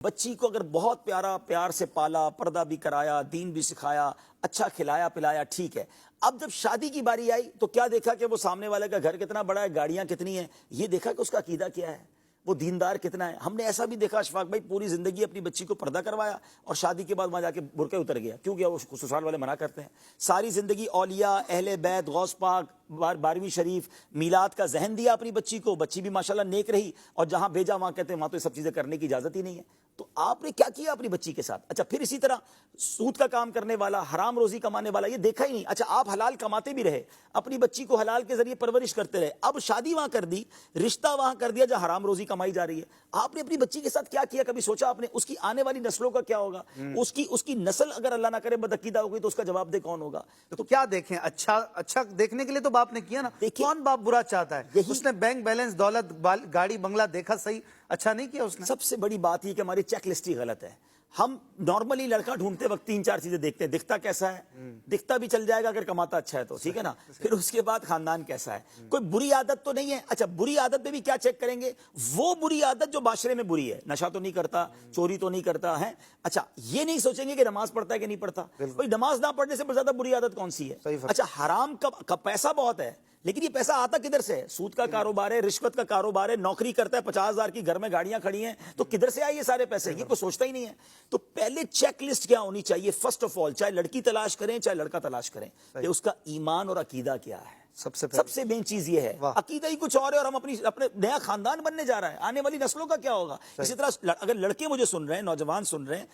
بچی کو اگر بہت پیار سے پالا، پردہ بھی کرایا، دین بھی سکھایا، اچھا کھلایا پلایا، ٹھیک ہے۔ اب جب شادی کی باری آئی تو کیا دیکھا کہ وہ سامنے والے کا گھر کتنا بڑا ہے، گاڑیاں کتنی ہیں، یہ دیکھا کہ اس کا عقیدہ کیا ہے، وہ دیندار کتنا ہے۔ ہم نے ایسا بھی دیکھا اشفاق بھائی، پوری زندگی اپنی بچی کو پردہ کروایا اور شادی کے بعد وہاں جا کے برقعے اتر گیا۔ کیوں گیا؟ وہ سسرال والے منع کرتے ہیں۔ ساری زندگی اولیاء، اہل بیت، غوث پاک، 12ویں شریف، میلاد کا ذہن دیا اپنی بچی کو، بچی بھی ماشاءاللہ نیک رہی، اور جہاں بھیجا وہاں کہتے ہیں وہاں تو یہ سب چیزیں کرنے کی اجازت ہی نہیں ہے۔ تو آپ نے کیا کیا اپنی بچی کے ساتھ؟ اچھا پھر اسی طرح سود کا کام کرنے والا، حرام روزی کمانے والا، یہ دیکھا ہی نہیں۔ اچھا آپ حلال کماتے بھی رہے، اپنی بچی کو حلال کے ذریعے پرورش کرتے رہے، اب شادی وہاں کر دی، رشتہ وہاں کر دیا جہاں حرام روزی کمائی جا رہی ہے۔ آپ نے اپنی بچی کے ساتھ کیا کیا؟ کبھی سوچا آپ نے اس کی آنے والی نسلوں کا کیا ہوگا؟ اس کی نسل اگر اللہ نہ کرے بدعقیدہ ہو گئی تو اس کا جواب دہ کون ہوگا؟ تو کیا دیکھیں؟ اچھا دیکھنے کے لیے تو باپ نے کیا نا۔ کون باپ برا چاہتا ہے؟ اس نے بینک بیلنس، دولت، گاڑی بنگلہ دیکھا، صحیح اچھا نہیں کیا اس نے۔ سب سے بڑی بات یہ کہ ہماری چیک لسٹ ہی غلط ہے۔ ہم نارملی لڑکا ڈھونڈتے وقت 3-4 چیزیں دیکھتے ہیں۔ دکھتا کیسا ہے؟ دکھتا بھی چل جائے گا اگر کماتا اچھا ہے تو، ٹھیک ہے نا۔ پھر اس کے بعد خاندان کیسا ہے، کوئی بری عادت تو نہیں ہے۔ اچھا بری عادت میں بھی کیا چیک کریں گے؟ وہ بری عادت جو معاشرے میں بری ہے، نشہ تو نہیں کرتا، چوری تو نہیں کرتا ہے۔ اچھا یہ نہیں سوچیں گے کہ نماز پڑھتا ہے کہ نہیں پڑھتا۔ کوئی نماز نہ پڑھنے سے زیادہ بری عادت کون سی ہے؟ اچھا حرام کا پیسہ بہت ہے، لیکن یہ پیسہ آتا کدھر سے ہے؟ سود کا کاروبار ہے، رشوت کا کاروبار ہے، نوکری کرتا ہے 50,000 کی، گھر میں گاڑیاں کھڑی ہیں، تو کدھر سے آئے یہ سارے پیسے؟ یہ کوئی سوچتا ہی نہیں ہے۔ تو پہلے چیک لسٹ کیا ہونی چاہیے؟ فرسٹ آف آل، چاہے لڑکی تلاش کریں چاہے لڑکا تلاش کریں، کہ اس کا ایمان اور عقیدہ کیا ہے۔ سب سے مین چیز یہ ہے۔ عقیدہ ہی کچھ اور ہے اور ہم اپنے نیا خاندان بننے جا رہا ہے، آنے والی نسلوں کا کیا ہوگا؟ اسی طرح اگر لڑکے مجھے سن رہے ہیں، نوجوان سن رہے ہیں،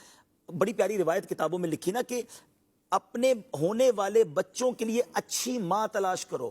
بڑی پیاری روایت کتابوں میں لکھی نا کہ اپنے ہونے والے بچوں کے لیے اچھی ماں تلاش کرو۔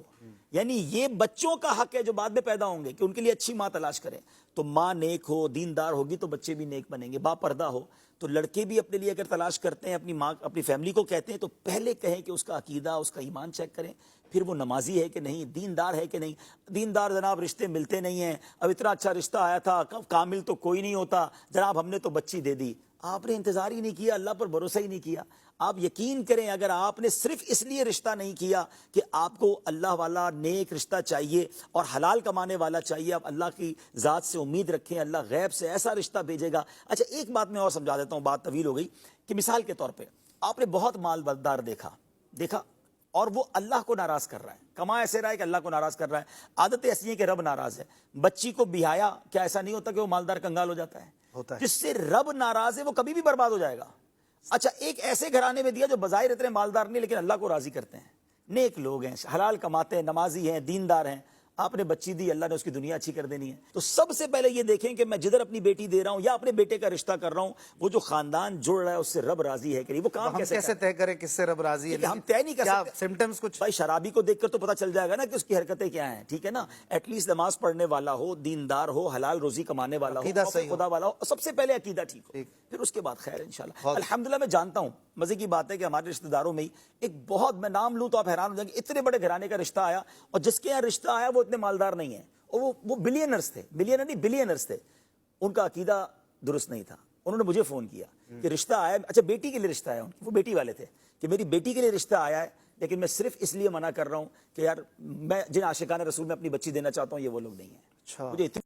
یعنی یہ بچوں کا حق ہے جو بعد میں پیدا ہوں گے کہ ان کے لیے اچھی ماں تلاش کریں۔ تو ماں نیک ہو، دیندار ہوگی تو بچے بھی نیک بنیں گے، با پردہ ہو۔ تو لڑکے بھی اپنے لیے اگر تلاش کرتے ہیں، اپنی ماں، اپنی فیملی کو کہتے ہیں، تو پہلے کہیں کہ اس کا عقیدہ، اس کا ایمان چیک کریں، پھر وہ نمازی ہے کہ نہیں، دیندار ہے کہ نہیں۔ دیندار جناب رشتے ملتے نہیں ہیں، اب اتنا اچھا رشتہ آیا تھا، کامل تو کوئی نہیں ہوتا جناب، ہم نے تو بچی دے دی۔ آپ نے انتظار ہی نہیں کیا، اللہ پر بھروسہ ہی نہیں کیا۔ آپ یقین کریں اگر آپ نے صرف اس لیے رشتہ نہیں کیا کہ آپ کو اللہ والا نیک رشتہ چاہیے اور حلال کمانے والا چاہیے، آپ اللہ کی ذات سے امید رکھیں، اللہ غیب سے ایسا رشتہ بھیجے گا۔ اچھا ایک بات میں اور سمجھا دیتا ہوں، بات طویل ہو گئی، کہ مثال کے طور پہ آپ نے بہت مالدار دیکھا اور وہ اللہ کو ناراض کر رہا ہے، کما ایسے رہا ہے کہ اللہ کو ناراض کر رہا ہے، عادت ایسی ہے کہ رب ناراض ہے۔ بچی کو بیایا، کیا ایسا نہیں ہوتا کہ وہ مالدار کنگال ہو جاتا ہے؟ جس سے رب ناراض ہے وہ کبھی بھی برباد ہو جائے گا۔ اچھا ایک ایسے گھرانے میں دیا جو بظاہر اتنے مالدار نہیں لیکن اللہ کو راضی کرتے ہیں، نیک لوگ ہیں، حلال کماتے ہیں، نمازی ہیں، دیندار ہیں، آپ نے بچی دی، اللہ نے اس کی دنیا اچھی کر دینی ہے۔ تو سب سے پہلے یہ دیکھیں کہ میں جدھر اپنی بیٹی دے رہا ہوں یا اپنے بیٹے کا رشتہ کر رہا ہوں، وہ جو خاندان جڑ رہا ہے اس سے رب راضی ہے کہ نہیں۔ وہ کام کیسے طے کریں کس سے رب راضی ہے؟ ہم طے نہیں کر سکتے۔ سمپٹمز کچھ بھائی شرابی کو دیکھ کر تو پتہ چل جائے گا نا کہ اس کی حرکتیں کیا ہیں، ٹھیک ہے نا۔ ایٹ لیسٹ نماز پڑھنے والا ہو، دیندار ہو، حلال روزی کمانے والا ہو، خدا والا ہو، سب سے پہلے عقیدہ ٹھیک ہو، پھر اس کے بعد خیر انشاءاللہ۔ الحمدللہ میں جانتا ہوں، مزے کی بات ہے کہ ہمارے رشتہ داروں میں ہی ایک بہت، میں نام لوں تو آپ حیران ہو جائیں گے، اتنے بڑے گھرانے کا رشتہ آیا، اور جس کے یہاں رشتہ آیا وہ اتنے مالدار نہیں ہیں، اور وہ بلینرز تھے، بلینرز تھے۔ ان کا عقیدہ درست نہیں تھا۔ انہوں نے مجھے فون کیا کہ رشتہ آیا، اچھا بیٹی کے لیے رشتہ آیا، وہ بیٹی والے تھے، کہ میری بیٹی کے لیے رشتہ آیا ہے، لیکن میں صرف اس لیے منع کر رہا ہوں کہ یار میں جن عاشقان رسول میں اپنی بچی دینا چاہتا ہوں یہ وہ لوگ نہیں ہیں۔ مجھے